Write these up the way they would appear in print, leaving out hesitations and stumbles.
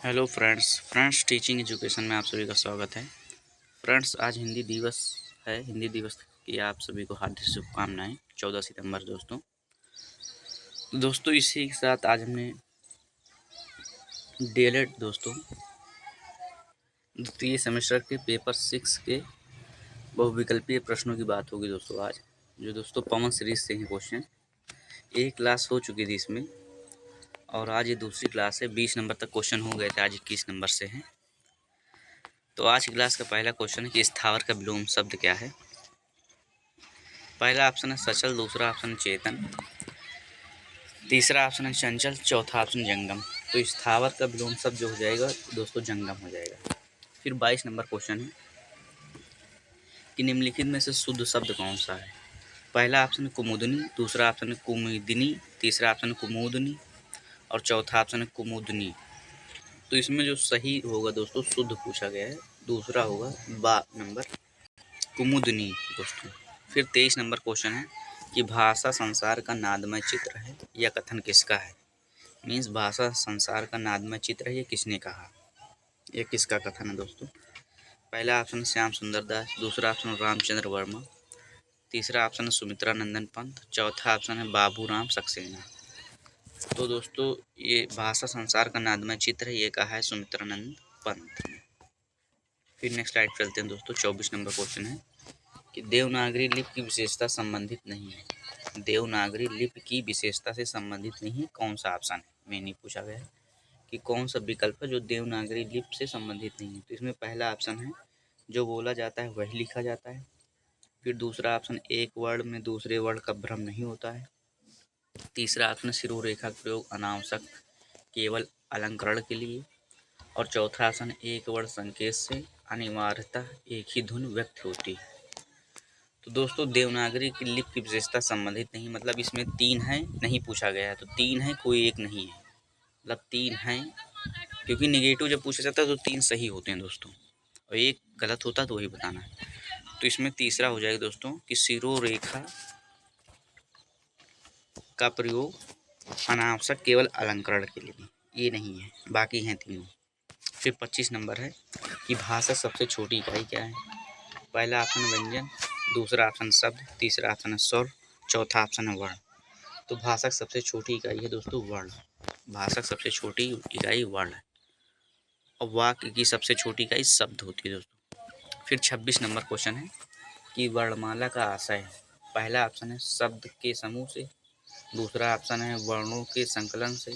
Hello friends teaching education में आप सभी का स्वागत है। फ्रेंड्स आज हिंदी दिवस है। हिंदी दिवस की आप सभी को हार्दिक शुभकामनाएं। 14 सितंबर दोस्तों इसी के साथ आज हमने डीएलएड द्वितीय सेमेस्टर के पेपर 6 के बहुविकल्पीय प्रश्नों की बात होगी दोस्तों। आज जो दोस्तों पवन सीरीज से हैं क्वेश्चन, एक क्लास हो चुकी थी इसमें और आज ये दूसरी क्लास है। 20 नंबर तक क्वेश्चन हो गए थे, आज 21 नंबर से हैं। तो आज की क्लास का पहला क्वेश्चन है कि स्थावर का विलोम शब्द क्या है। पहला ऑप्शन है सचल, दूसरा ऑप्शन है चेतन, तीसरा ऑप्शन है चंचल, चौथा ऑप्शन जंगम। तो स्थावर का विलोम शब्द जो हो जाएगा दोस्तों जंगम हो जाएगा। फिर 22 नंबर क्वेश्चन है कि निम्नलिखित में से शुद्ध शब्द कौन सा है। पहला ऑप्शन है कुमुदनी, दूसरा ऑप्शन है कुमुदिनी, तीसरा ऑप्शन है कुमुदनी और चौथा ऑप्शन है कुमुदनी। तो इसमें जो सही होगा दोस्तों शुद्ध पूछा गया है, दूसरा होगा बा नंबर कुमुदनी दोस्तों। फिर 23 नंबर क्वेश्चन है कि भाषा संसार का नादमय चित्र है, यह कथन किसका है। मीन्स भाषा संसार का नादमय चित्र है, ये किसने कहा, ये किसका कथन है दोस्तों। पहला ऑप्शन श्याम सुंदर दास, दूसरा ऑप्शन रामचंद्र वर्मा, तीसरा ऑप्शन है सुमित्रा नंदन पंत, चौथा ऑप्शन है बाबू राम सक्सेना। तो दोस्तों ये भाषा संसार का नादमय चित्र है, ये कहा है सुमित्रा नंदन पंत। फिर नेक्स्ट स्लाइड चलते हैं दोस्तों। 24 नंबर क्वेश्चन है कि देवनागरी लिपि की विशेषता संबंधित नहीं है। देवनागरी लिपि की विशेषता से संबंधित नहीं है, कौन सा ऑप्शन है। मैंने पूछा गया है कि कौन सा विकल्प है जो देवनागरी लिपि से संबंधित नहीं है। तो इसमें पहला ऑप्शन है जो बोला जाता है वही लिखा जाता है। फिर दूसरा ऑप्शन एक वर्ड में दूसरे वर्ड का भ्रम नहीं होता है। तीसरा ऑप्शन शिरोरेखा का प्रयोग अनावश्यक केवल अलंकरण के लिए। और चौथा ऑप्शन एक वर्ड संकेत से अनिवार्यतः एक ही धुन व्यक्त होती है। तो दोस्तों देवनागरी की लिपि की विशेषता संबंधित नहीं, मतलब इसमें 3 है, नहीं पूछा गया है। तो 3 है, कोई एक नहीं है, मतलब 3 है, क्योंकि निगेटिव जब पूछा जाता है तो 3 सही होते हैं दोस्तों और एक गलत होता है तो वही बताना है। तो इसमें तीसरा हो जाएगा दोस्तों कि शिरोरेखा का प्रयोग अनावश्यक केवल अलंकरण के लिए, ये नहीं है, बाकी हैं तीनों। फिर 25 नंबर है कि भाषा सबसे छोटी इकाई क्या है। पहला ऑप्शन व्यंजन, दूसरा ऑप्शन शब्द, तीसरा ऑप्शन है स्वर, चौथा ऑप्शन है वर्ण। तो भाषा की सबसे छोटी इकाई है दोस्तों वर्ण। भाषा की सबसे छोटी इकाई वर्ण है और वाक्य की सबसे छोटी इकाई शब्द होती है दोस्तों। फिर 26 नंबर क्वेश्चन है कि वर्णमाला का आशय है। पहला ऑप्शन है शब्द के समूह से, दूसरा ऑप्शन है वर्णों के संकलन से,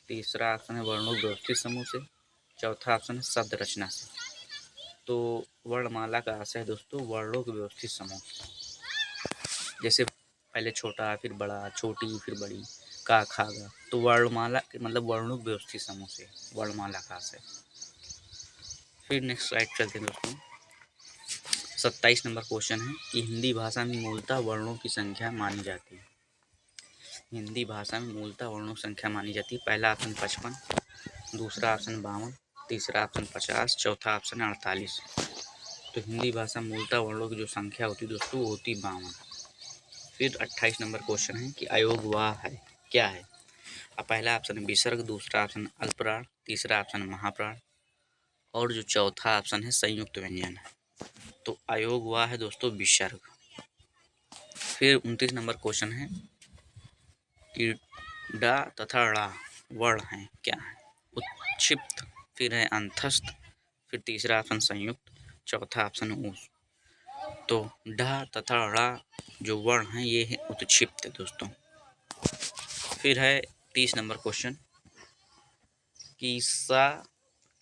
तीसरा ऑप्शन है वर्णों व्यवस्थित समूह से, चौथा ऑप्शन है शब्द रचना से। तो वर्णमाला का आशय है दोस्तों वर्णों के व्यवस्थित समूह, जैसे पहले छोटा फिर बड़ा, छोटी फिर बड़ी, का खा गा। तो वर्णमाला के मतलब वर्णों व्यवस्थित समूह से वर्णमाला का आशय। फिर नेक्स्ट स्लाइड चलते हैं दोस्तों। 27 नंबर क्वेश्चन है कि हिंदी भाषा में मूलतः वर्णों की संख्या मानी जाती है। हिंदी भाषा में मूलतः वर्णों की संख्या मानी जाती है। पहला ऑप्शन 55, दूसरा ऑप्शन 52, तीसरा ऑप्शन 50, चौथा ऑप्शन 48। तो हिंदी भाषा मूलतः वर्णों की जो संख्या होती है दोस्तों वो होती 52। फिर 28 नंबर क्वेश्चन है कि अयोग वाह है क्या है। अब पहला ऑप्शन है विसर्ग, दूसरा ऑप्शन अल्पप्राण, तीसरा ऑप्शन महाप्राण और जो चौथा ऑप्शन है संयुक्त व्यंजन है। तो अयोग वाह है दोस्तों विसर्ग। फिर 29 नंबर क्वेश्चन है कि डा तथा ड़ा वर्ण है क्या है। उत्क्षिप्त, फिर है अंतस्थ, फिर तीसरा ऑप्शन संयुक्त, चौथा ऑप्शन ऊस। तो ढ तथा ड़ा जो वर्ण है ये है उत्क्षिप्त दोस्तों। फिर है 30 नंबर क्वेश्चन कि सा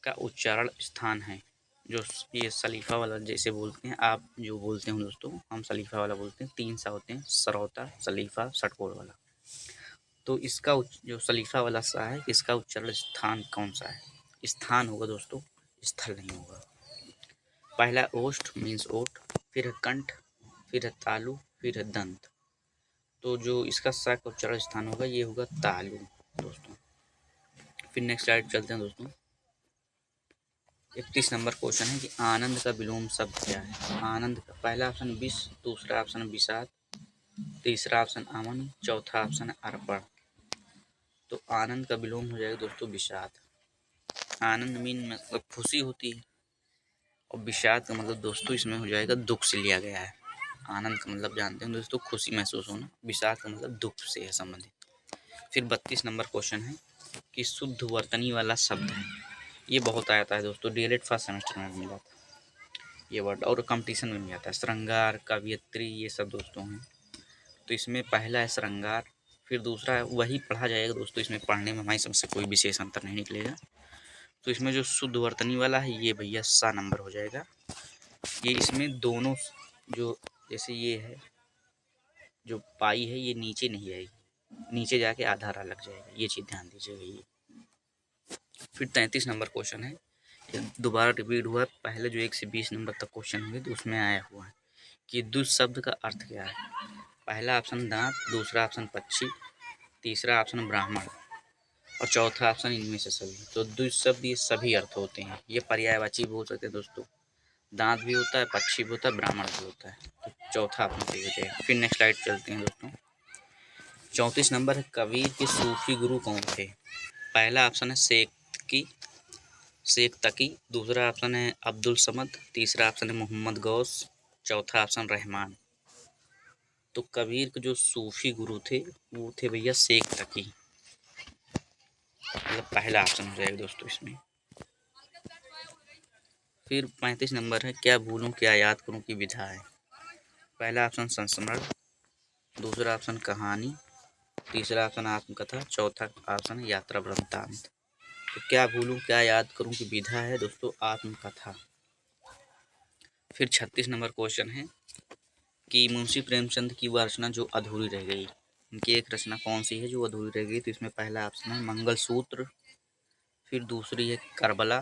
का उच्चारण स्थान है। जो ये सलीफा वाला जैसे बोलते हैं आप, जो बोलते हैं दोस्तों हम सलीफा वाला बोलते हैं। 3 सा होते हैं, सरौता, सलीफा, षटकोण वाला। तो इसका जो सलीफा वाला सा है इसका उच्चारण स्थान कौन सा है। स्थान होगा दोस्तों, स्थल नहीं होगा। पहला ओष्ठ मीन्स ओठ, फिर है कंठ, फिर है तालु, फिर है दंत। तो जो इसका सा का उच्चारण स्थान होगा ये होगा तालु दोस्तों। फिर नेक्स्ट स्लाइड चलते हैं दोस्तों। 31 नंबर क्वेश्चन है कि आनंद का विलोम शब्द क्या है। आनंद का पहला ऑप्शन विष, दूसरा ऑप्शन विषाद, तीसरा ऑप्शन अमन, चौथा ऑप्शन है अर्पण। तो आनंद का विलोम हो जाएगा दोस्तों विषाद। आनंद मीन मतलब खुशी होती है, और विषाद का मतलब दोस्तों इसमें हो जाएगा दुख से लिया गया है। आनंद का मतलब जानते हैं दोस्तों खुशी महसूस होना, विषाद का मतलब दुख से है संबंधित। फिर 32 नंबर क्वेश्चन है कि शुद्ध वर्तनी वाला शब्द है। ये बहुत आता है दोस्तों, डीएलएड फर्स्ट सेमेस्टर में मिला था ये वर्ड, और कंपटीशन में भी आता है। श्रृंगार, कवियत्री, ये सब दोस्तों हैं। तो इसमें पहला है श्रृंगार, फिर दूसरा है वही पढ़ा जाएगा दोस्तों, इसमें पढ़ने में हमारी समझ से कोई विशेष अंतर नहीं निकलेगा। तो इसमें जो शुद्ध वर्तनी वाला है ये भैया सा नंबर हो जाएगा। ये इसमें दोनों जो जैसे ये है जो पाई है ये नीचे नहीं आएगी, नीचे जाके आधारा लग जाएगा, ये चीज़ ध्यान दीजिएगा ये। फिर 33 नंबर क्वेश्चन है, दोबारा रिपीट हुआ है, पहले जो 1 से 20 नंबर तक क्वेश्चन हुए तो उसमें आया हुआ है कि दुष्ट शब्द का अर्थ क्या है। पहला ऑप्शन दांत, दूसरा ऑप्शन पक्षी, तीसरा ऑप्शन ब्राह्मण और चौथा ऑप्शन इनमें से सभी। तो दुष्ट शब्द ये सभी अर्थ होते हैं, ये पर्यायवाची भी हो सकते हैं दोस्तों, दांत भी होता है, पक्षी भी होता है, ब्राह्मण भी होता है। तो चौथा ऑप्शन सही हो जाएगा। फिर नेक्स्ट स्लाइड चलते हैं दोस्तों। 34 नंबर है, कबीर के सूफी गुरु कौन थे। पहला ऑप्शन है शेख तकी, दूसरा ऑप्शन है अब्दुल समद, तीसरा ऑप्शन है मोहम्मद गौस, चौथा ऑप्शन रहमान। तो कबीर के जो सूफी गुरु थे वो थे भैया शेख तकी, मतलब पहला ऑप्शन हो जाएगा दोस्तों इसमें। फिर 35 नंबर है, क्या भूलूं क्या याद करूं की विधा है। पहला ऑप्शन संस्मरण, दूसरा ऑप्शन कहानी, तीसरा ऑप्शन आत्मकथा, चौथा ऑप्शन यात्रा वृत्तांत। तो क्या भूलूं क्या याद करूं की विधा है दोस्तों आत्मकथा। फिर 36 नंबर क्वेश्चन है कि मुंशी प्रेमचंद की वह रचना जो अधूरी रह गई, उनकी एक रचना कौन सी है जो अधूरी रह गई। तो इसमें पहला ऑप्शन है मंगलसूत्र, फिर दूसरी है करबला,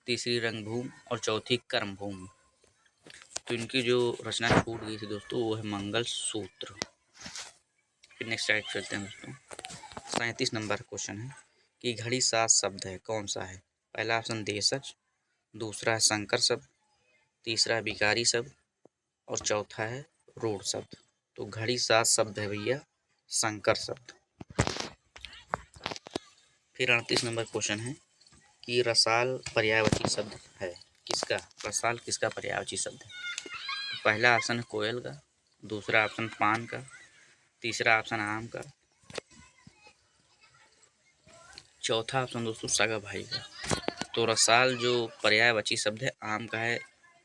तीसरी रंगभूमि और चौथी कर्मभूमि। तो इनकी जो रचना छूट गई थी दोस्तों वो है मंगलसूत्र। फिर नेक्स्ट स्लाइड चलते हैं दोस्तों। 37 नंबर क्वेश्चन है कि घड़ी 7 शब्द है, कौन सा है। पहला ऑप्शन देशज, दूसरा है संकर शब्द, तीसरा है विकारी शब्द और चौथा है रूढ़ शब्द। तो घड़ी 7 शब्द है भैया संकर शब्द। फिर 38 नंबर क्वेश्चन है कि रसाल पर्यायवाची शब्द है किसका, रसाल किसका पर्यायवाची शब्द है। पहला ऑप्शन है कोयल का, दूसरा ऑप्शन पान का, तीसरा ऑप्शन आम का, चौथा ऑप्शन दोस्तों सगा भाई का। तो रसाल जो पर्यायवाची शब्द है आम का है,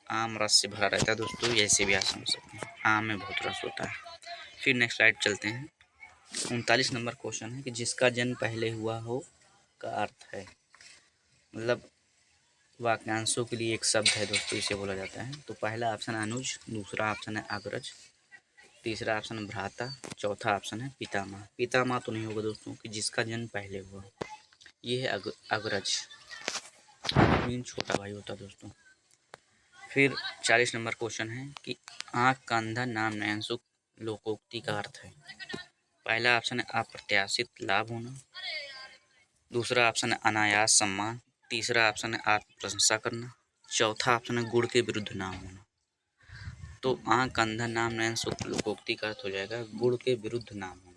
आम रस से भरा रहता है दोस्तों, ऐसे भी आप समझ सकते हैं, आम में बहुत रस होता है। फिर नेक्स्ट स्लाइड चलते हैं। 39 नंबर क्वेश्चन है कि जिसका जन्म पहले हुआ हो का अर्थ है, मतलब वाक्यांशों के लिए एक शब्द है दोस्तों, इसे बोला जाता है। तो पहला ऑप्शन अनुज, दूसरा ऑप्शन है अग्रज, तीसरा ऑप्शन भ्राता, चौथा ऑप्शन है पितामह। पितामह तो नहीं होगा दोस्तों कि जिसका जन्म पहले हुआ, ये है अग्रज, मीन छोटा भाई होता दोस्तों। फिर 40 नंबर क्वेश्चन है कि आँख का अंधा नाम नयन सुख लोकोक्ति का अर्थ है। पहला ऑप्शन है अप्रत्याशित लाभ होना, दूसरा ऑप्शन है अनायास सम्मान, तीसरा ऑप्शन है आत्म प्रशंसा करना, चौथा ऑप्शन है गुण के विरुद्ध नाम होना। तो आँख का अंधा नाम नयन सुख लोकोक्ति का अर्थ हो जाएगा गुण के विरुद्ध नाम होना।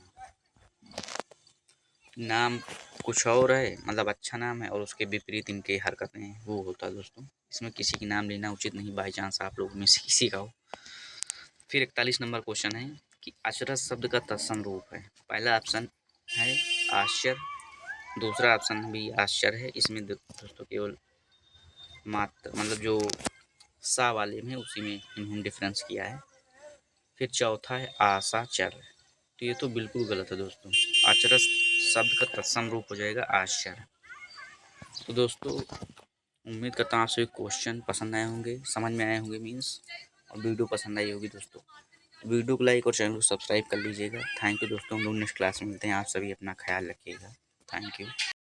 नाम कुछ और है, मतलब अच्छा नाम है, और उसके विपरीत इनके हरकतें हैं वो होता है दोस्तों। इसमें किसी की नाम लेना उचित नहीं, बाई चांस आप लोगों में से किसी का हो। फिर 41 नंबर क्वेश्चन है कि अचरज शब्द का तत्सम रूप है। पहला ऑप्शन है आश्चर्य, दूसरा ऑप्शन भी आश्चर्य है, इसमें दोस्तों केवल मात्र मतलब जो सा वाले में उसी में इन्होंने डिफरेंस किया है। फिर चौथा है आशाचर्य, तो ये तो बिल्कुल गलत है दोस्तों, अचरज शब्द का तत्सम रूप हो जाएगा आश्चर्य। तो दोस्तों उम्मीद करता हूँ आप सभी क्वेश्चन पसंद आए होंगे, समझ में आए होंगे मीन्स, और वीडियो पसंद आई होगी दोस्तों। वीडियो को लाइक और चैनल को सब्सक्राइब कर लीजिएगा। थैंक यू दोस्तों, हम लोग नेक्स्ट क्लास में मिलते हैं। आप सभी अपना ख्याल रखिएगा। Thank you.